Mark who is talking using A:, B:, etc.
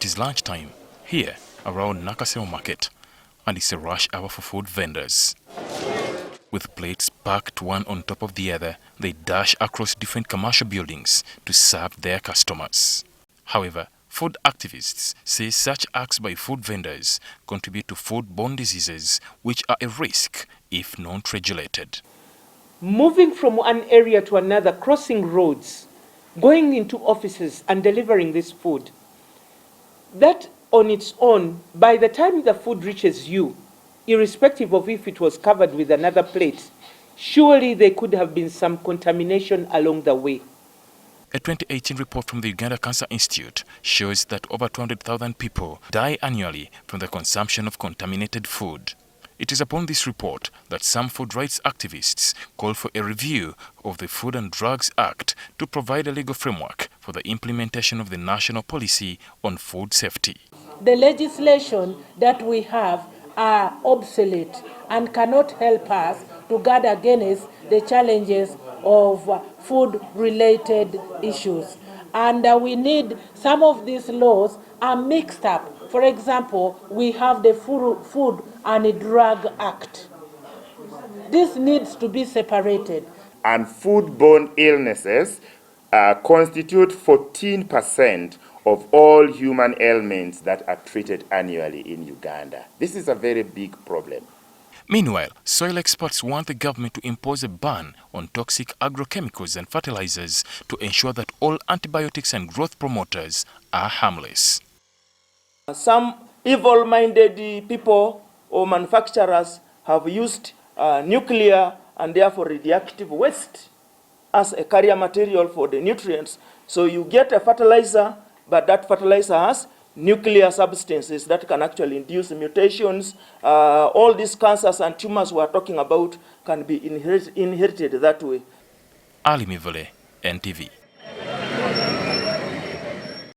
A: It is lunchtime here around Nakasero Market, and it's a rush hour for food vendors. With plates packed one on top of the other, they dash across different commercial buildings to serve their customers. However, food activists say such acts by food vendors contribute to food-borne diseases, which are a risk if not regulated.
B: Moving from one area to another, crossing roads, going into offices and delivering this food, that on its own, by the time the food reaches you, irrespective of if it was covered with another plate, surely there could have been some contamination along the way.
A: A 2018 report from the Uganda Cancer Institute shows that over 200,000 people die annually from the consumption of contaminated food. It is upon this report that some food rights activists call for a review of the Food and Drugs Act to provide a legal framework for the implementation of the national policy on food safety.
C: The legislation that we have are obsolete and cannot help us to guard against the challenges of food-related issues. And we need some of these laws are mixed up. For example, we have the Food and Drug Act. This needs to be separated.
D: And food-borne illnesses constitute 14% of all human ailments that are treated annually in Uganda. This is a very big problem.
A: Meanwhile, soil experts want the government to impose a ban on toxic agrochemicals and fertilizers to ensure that all antibiotics and growth promoters are harmless.
E: Some evil-minded people or manufacturers have used nuclear and therefore radioactive waste as a carrier material for the nutrients. So you get a fertilizer, but that fertilizer has nuclear substances that can actually induce mutations. All these cancers and tumors we are talking about can be inherited that way.
A: Mivule, NTV.